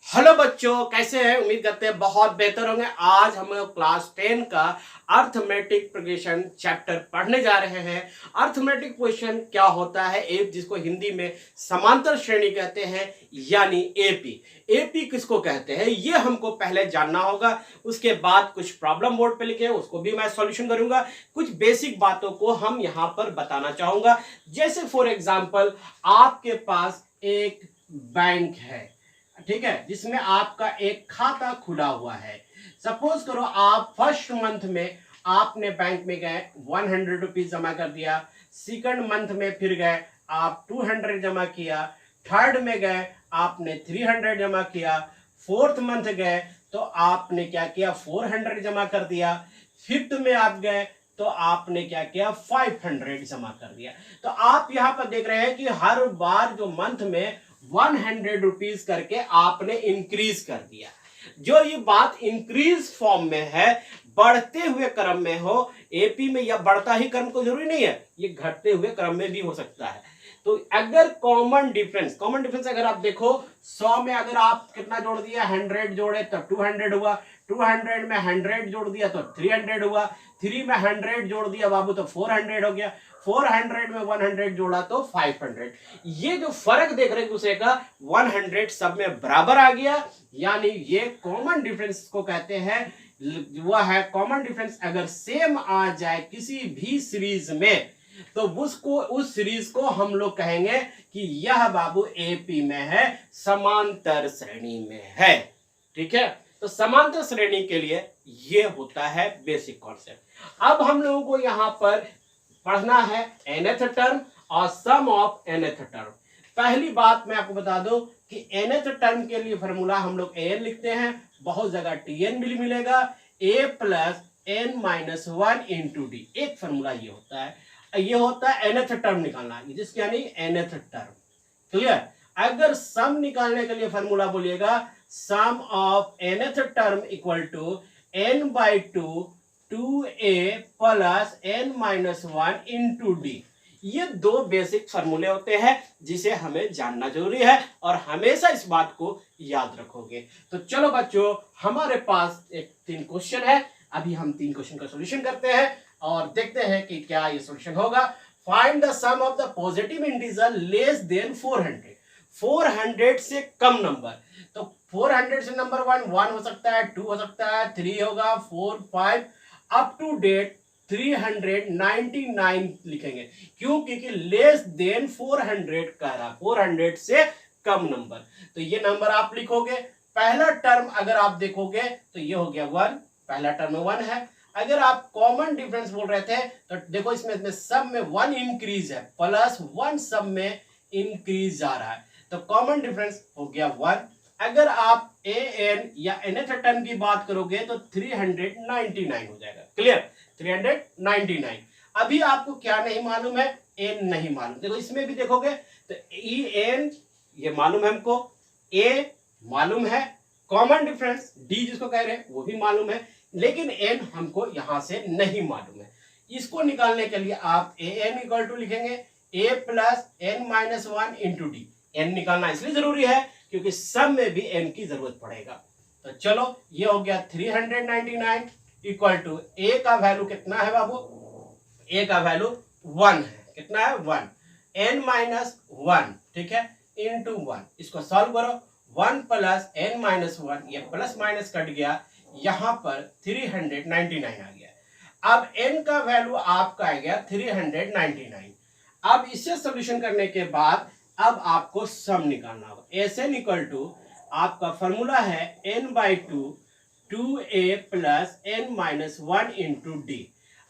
Hello बच्चों, कैसे हैं? उम्मीद करते हैं बहुत बेहतर होंगे। आज हम लोग क्लास 10 का अर्थमेटिक प्रोग्रेशन चैप्टर पढ़ने जा रहे हैं। अर्थमेटिक प्रोग्रेशन क्या होता है, एक जिसको हिंदी में समांतर श्रेणी कहते हैं, यानी एपी। एपी किसको कहते हैं ये हमको पहले जानना होगा। उसके बाद कुछ प्रॉब्लम बोर्ड पे लिखे उसको भी मैं सॉल्यूशन करूंगा। कुछ बेसिक बातों को हम यहां पर बताना चाहूंगा। जैसे फॉर एग्जांपल आपके पास एक बैंक है, ठीक है, जिसमें आपका एक खाता खुला हुआ है। सपोज करो आप फर्स्ट मंथ में आपने बैंक में गए 100 रुपीज जमा कर दिया, सेकंड मंथ में फिर गए आप 200 जमा किया, थर्ड में गए आपने 300 जमा किया, फोर्थ मंथ गए तो आपने क्या किया 400 जमा कर दिया, फिफ्थ में आप गए तो आपने क्या किया 500 जमा कर दिया। तो आप यहां पर देख रहे हैं कि हर बार जो मंथ में 100 रुपीज करके आपने इंक्रीज कर दिया। जो ये बात इंक्रीज फॉर्म में है, बढ़ते हुए क्रम में हो, एपी में यह बढ़ता ही क्रम को जरूरी नहीं है, ये घटते हुए क्रम में भी हो सकता है। तो अगर कॉमन डिफरेंस अगर आप देखो 100 में अगर आप कितना जोड़ दिया 100 जोड़े तो 200 हुआ, 200 में 100 जोड़ दिया तो 300 हुआ, 3 में 100 जोड़ दिया बाबू तो 400 हो गया, 400 में 100 जोड़ा तो 500। ये जो फर्क देख रहे हैं दूसरे का 100 सब में बराबर आ गया, यानी ये कॉमन डिफरेंस को कहते हैं। वह है कॉमन डिफरेंस अगर सेम आ जाए किसी भी सीरीज में तो उसको उस सीरीज को हम लोग कहेंगे कि यह बाबू एपी में है, समांतर श्रेणी में है। ठीक है, तो समांतर श्रेणी के लिए ये होता है बेसिक कॉन्सेप्ट। अब हम लोगों को यहां पर पढ़ना है nth टर्म और सम ऑफ nth टर्म। पहली बात मैं आपको बता दूं कि nth टर्म के लिए फॉर्मूला हम लोग an लिखते हैं, बहुत जगह tn भी मिलेगा, a plus n minus 1 into D. एक फॉर्मूला ये होता है, ये होता है nth टर्म निकालना, जिसके यानी nth टर्म। क्लियर? अगर सम निकालने के लिए फॉर्मूला बोलिएगा sum of nth term equal to n by 2a plus n minus 1 into D. ये दो बेसिक फॉर्मूले होते हैं जिसे हमें जानना जरूरी है और हमेशा इस बात को याद रखोगे। तो चलो बच्चों, हमारे पास एक 3 क्वेश्चन है। अभी हम 3 क्वेश्चन का सॉल्यूशन करते हैं और देखते हैं कि क्या ये सॉल्यूशन होगा। Find the sum of the positive integer less than 400। 400 से कम नंबर, तो 400 से नंबर 1 हो सकता है, 2 हो सकता है, 3 होगा, 4 5 अप टू डेट 399 लिखेंगे। क्यों? क्योंकि लेस देन 400 कह रहा, 400 से कम नंबर। तो ये नंबर आप लिखोगे। पहला टर्म अगर आप देखोगे तो ये हो गया 1, पहला टर्म में 1 है। अगर आप कॉमन डिफरेंस बोल रहे थे तो देखो इसमें सब में 1 इंक्रीज है, प्लस 1 सब में इंक्रीज जा रहा है, तो कॉमन डिफरेंस हो गया 1। अगर आप an या nth टर्म की बात करोगे तो 399 हो जाएगा। क्लियर? 399। अभी आपको क्या नहीं मालूम है? n नहीं मालूम। देखो इसमें भी देखोगे तो en ये मालूम है हमको, a मालूम है, कॉमन डिफरेंस d जिसको कह रहे हैं वो भी मालूम है, लेकिन n हमको यहां से नहीं मालूम है। इसको निकालने के लिए आप an इक्वल टू लिखेंगे a plus n minus 1 into D. n निकालना इसलिए जरूरी है क्योंकि सब में भी n की जरूरत पड़ेगा। तो चलो ये हो गया 399 इक्वल टू a का वैल्यू कितना है बाबू? a का वैल्यू 1 है। कितना है? 1। n माइनस 1, ठीक है, इंटू 1। इसको सॉल्व करो, 1 प्लस n माइनस 1, ये प्लस माइनस कट गया, यहां पर 399 आ गया। अब n का वैल्यू आपका आ गया 399। अब इसे सोल्यूशन करने के बाद अब आपको सम निकालना होगा। Sn इक्वल टू आपका फॉर्मूला है n by 2a plus n minus 1 into D.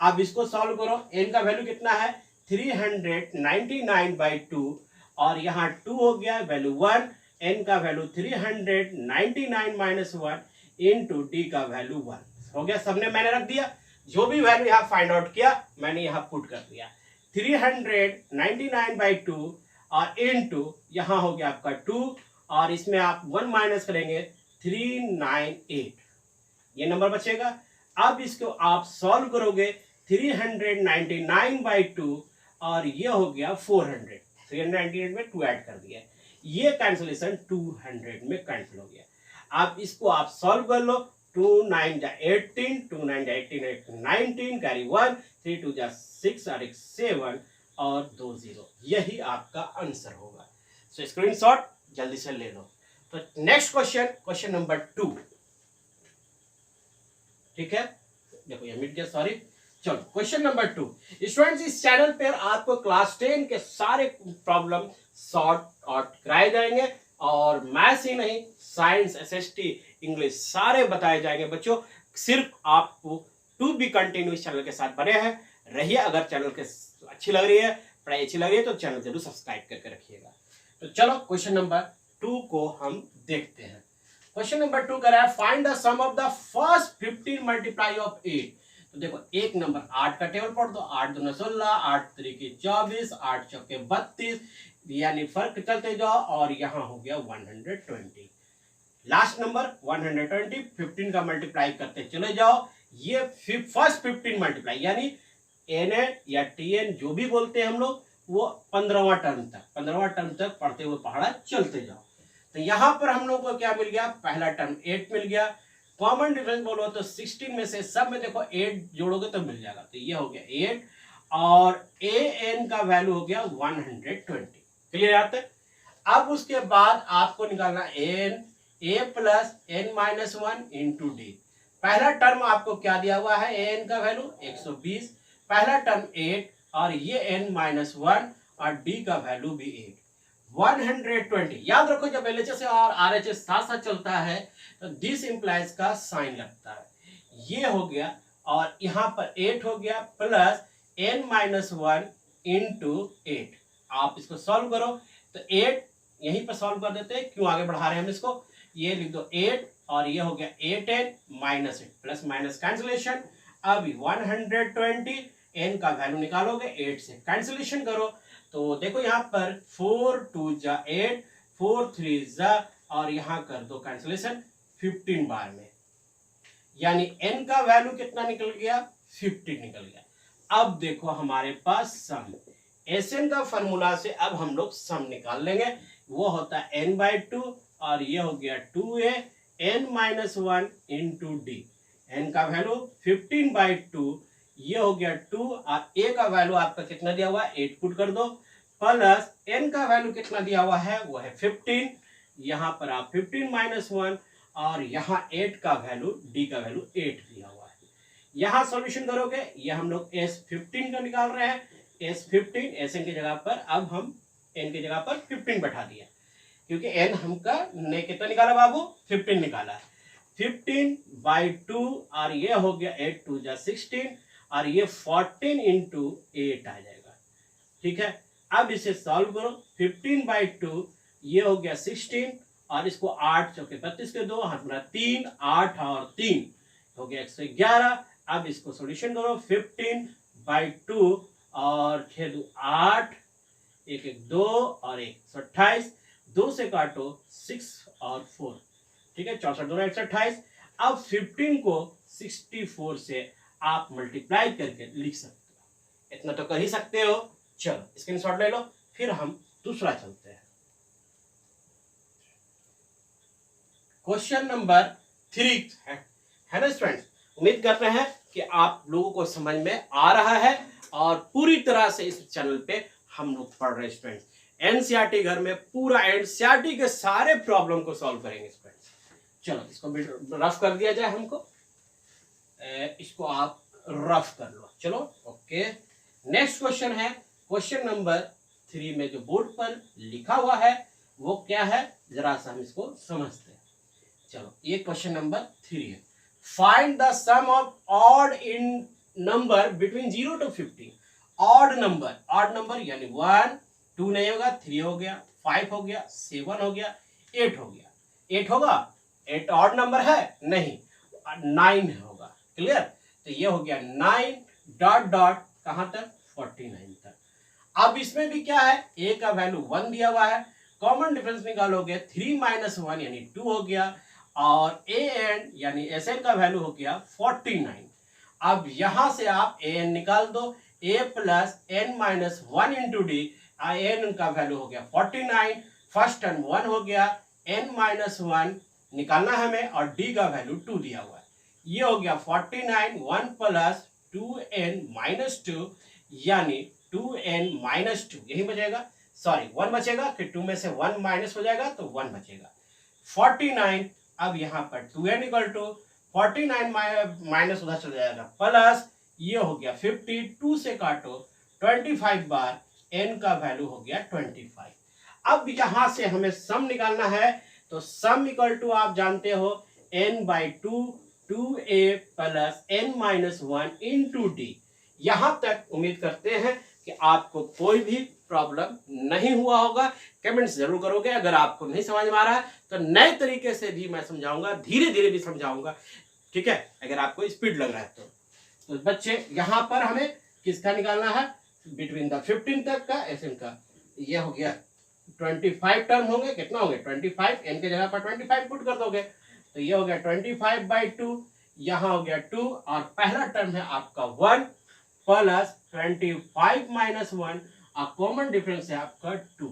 अब इसको सॉल्व करो, n का वैल्यू कितना है 399 बाई 2 और यहाँ 2 हो गया वैल्यू 1, n का वैल्यू 399 माइनस 1 इंटू डी का वैल्यू 1 हो गया। सबने मैंने रख दिया, जो भी वैल्यू यहाँ फाइंड आउट किया मैंने यहाँ पुट कर दिया। 399 बाई 2 और इनटू यहां हो गया आपका 2 और इसमें आप 1 माइनस करेंगे 398, ये नंबर बचेगा। अब इसको आप सॉल्व करोगे 399 बाई 2 और ये हो गया 400। 398 में 2 ऐड कर दिया, ये कैंसिलेशन 200 में कैंसिल हो गया। आप इसको आप सॉल्व कर लो। 2 9 जा 18, 2 9 जा 18, 8 19, कैरी 1, 3 2 जा 6 और 1 7 और 2 0, यही आपका आंसर होगा। सो स्क्रीनशॉट जल्दी से ले लो। तो नेक्स्ट क्वेश्चन, क्वेश्चन नंबर 2, ठीक है, देखो ये मिट गया, सॉरी। चलो क्वेश्चन नंबर 2। स्टूडेंट्स, इस चैनल पर आपको क्लास 10 के सारे प्रॉब्लम सॉर्ट आउट कराए जाएंगे और मैथ्स ही नहीं, साइंस, एसएसटी, इंग्लिश सारे बताए जाएंगे बच्चों। सिर्फ आपको टू बी कंटिन्यू इस चैनल के साथ बने हैं रहिए। अगर चैनल के अच्छी लग रही है, पढ़ाई अच्छी लग रही है, तो चैनल जरूर सब्सक्राइब करके रखिएगा। तो चलो क्वेश्चन नंबर 2 को हम देखते हैं। क्वेश्चन नंबर 2 कह रहा है find the sum of the first 15 multiply of 8। तो देखो एक नंबर 8 का टेबल पढ़ दो। 8 दूना 16, 8 त्रिकी 24, 8 चौके 32, यानी फर्क चलते जाओ और यहां हो गया 120। लास्ट नंबर 120, 15 का मल्टीप्लाई करते चले जाओ। ये फर्स्ट 15 मल्टीप्लाई यानी एन या टीएन जो भी बोलते हैं हम लोग, वो 15वां टर्म तक पढ़ते हुए पहाड़ा चलते जाओ। तो यहां पर हम लोग को क्या मिल गया, पहला टर्म 8 मिल गया। कॉमन डिफरेंस बोलो तो 16 में से सब में देखो 8 जोड़ोगे तो मिल जाएगा। तो ये हो गया 8 और ए एन का वैल्यू हो गया 120। क्लियर आता है। अब उसके बाद आपको निकालना n a plus N minus 1 into d. पहला टर्म आपको क्या दिया हुआ है, ए एन का वैल्यू 120, पहला टर्म 8 और ये एन माइनस 1 और डी का वैल्यू भी 8, 120। याद रखो जब एलएचएस और आरएचएस साथ साथ चलता है तो दिस इंप्लाइज का साइन लगता है। ये हो गया और यहाँ पर 8 हो गया प्लस एन माइनस 1 इंटू 8। आप इसको सॉल्व करो तो 8 यहीं पर सॉल्व कर देते हैं, क्यों आगे बढ़ा रहे हैं हम इसको। ये लिख दो 8 और ये हो गया 8n minus 8, plus minus cancellation. अब 120 n का वैल्यू निकालोगे 8 से कैंसिलेशन करो तो देखो यहाँ पर 4 2 जा 8, 4 3 जा और यहाँ कर दो कैंसिलेशन 15 बार में, यानी n का वैल्यू कितना निकल गया, 15 निकल गया। अब देखो हमारे पास सम, एसएन का फॉर्मूला से अब हम लोग सम निकाल लेंगे। वो होता है n/2 और ये हो गया 2a n minus 1 into D. N का वैल्यू 15/2, ये हो गया 2 और ए का वैल्यू आपका कितना दिया हुआ है 8 पुट कर दो, प्लस एन का वैल्यू कितना दिया हुआ है वो है 15। यहाँ पर आप 15 माइनस 1 और यहाँ 8 का वैल्यू, डी का वैल्यू 8 दिया हुआ है। यहाँ सॉल्यूशन करोगे, ये हम लोग S15 का निकाल रहे हैं। S15 एन की जगह पर अब हम एन की जगह पर 15 बैठा दिया, क्योंकि एन हमका ने कितना निकाला बाबू, 15 निकाला। 15/2 और ये हो गया 8 2 जा 16 और ये 14 इंटू 8 आ जाएगा। ठीक है, अब इसे सॉल्व करो। 15/2 ये हो गया 16 और इसको 8 चौके 32 के 2 हाथ में 3, 8 और 3 हो गया 111। अब इसको सॉल्यूशन करो। 15/2 और 6 2 8, 1 1 2 और 1 28, 2 से काटो 6 और 4, ठीक है, 64 2 128। अब 15 को 64 से आप मल्टीप्लाई करके लिख सकते हो, इतना तो कर ही सकते हो। चलो स्क्रीनशॉट ले लो, फिर हम दूसरा चलते हैं। क्वेश्चन नंबर 3 है ना स्टूडेंट्स। उम्मीद करते हैं कि आप लोगों को समझ में आ रहा है और पूरी तरह से इस चैनल पे हम लोग पढ़ रहे हैं स्टूडेंट्स। एनसीईआरटी घर में पूरा एनसीईआरटी के सारे प्रॉब्लम को सॉल्व करेंगे स्टूडेंट्स। चलो इसको रफ कर दिया जाए, हमको इसको आप रफ कर लो। चलो ओके, नेक्स्ट क्वेश्चन है क्वेश्चन नंबर 3 में जो बोर्ड पर लिखा हुआ है वो क्या है, जरा सा हम इसको समझते हैं। चलो ये क्वेश्चन नंबर 3 है। Find the sum of odd in number between 0 to 15। Odd number यानी 1 2 नहीं होगा, 3 हो गया, 5 हो गया, 7 हो गया, 8 हो गया। 8 होगा, 8 ऑड नंबर है नहीं, 9 होगा। क्लियर, तो ये हो गया 9 डॉट डॉट कहां तक, 49 तक। अब इसमें भी क्या है, ए का वैल्यू 1 दिया हुआ है, कॉमन डिफरेंस निकालोगे 3 माइनस 1 यानी 2 हो गया और ए एन यानी एस एन का वैल्यू हो गया 49। अब यहां से आप ए एन निकाल दो, A plus N minus 1 into D. N का वैल्यू हो गया 49, फर्स्ट टर्म 1 हो गया, एन माइनस 1 निकालना है हमें और डी का वैल्यू 2 दिया हुआ है। ये हो गया 49 1 प्लस 2n माइनस 2 यानी 2n माइनस 2 यही बचेगा, सॉरी 1 बचेगा, फिर 2 में से 1 माइनस हो जाएगा तो 1 बचेगा 49। अब यहाँ पर 2n इक्वल टू 49 माइनस उधर चला जाएगा प्लस ये हो गया 50, 2 से काटो 25 बार n का वैल्यू हो गया 25। अब यहाँ से हमें सम निकालना है तो सम इक्वल टू आप जानते हो n by 2 2a plus n minus 1 into D. यहां तक उम्मीद करते हैं कि आपको कोई भी प्रॉब्लम नहीं हुआ होगा। कमेंट्स जरूर करोगे। अगर आपको नहीं समझ में आ रहा है तो नए तरीके से भी मैं समझाऊंगा, धीरे धीरे भी समझाऊंगा, ठीक है, अगर आपको स्पीड लग रहा है तो बच्चे यहाँ पर हमें किसका निकालना है, बिटवीन द 15 तक का एसएन का। ये हो गया 25 टर्म होंगे, कितना होंगे 25, एन के जगह पर 25 पुट कर दोगे तो ये हो गया 25 बाई 2, यहाँ हो गया 2 और पहला टर्म है आपका 1 प्लस 25 माइनस 1 और कॉमन डिफरेंस है आपका 2,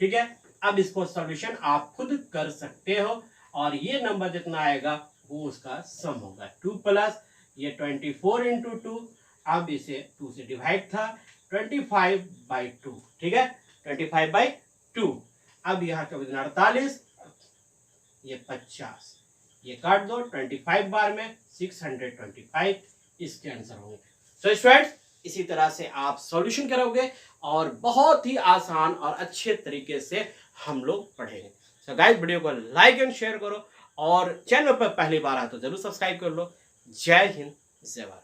ठीक है। अब इसको सॉल्यूशन आप खुद कर सकते हो और ये नंबर जितना आएगा वो उसका सम होगा 2 प्लस ये 24 इंटू 2, अब इसे 2 से डिवाइड था 25 बाई 2, ठीक है 25 बाई 2। अब यहाँ का 48 ये 50, ये काट दो 25 बार में 625 इसके आंसर होंगे। सो स्टूडेंट्स इसी तरह से आप सॉल्यूशन करोगे और बहुत ही आसान और अच्छे तरीके से हम लोग पढ़ेंगे। सो गाइस वीडियो को लाइक एंड शेयर करो और चैनल पर पहली बार आए तो जरूर सब्सक्राइब कर लो। जय हिंद, जय भारत।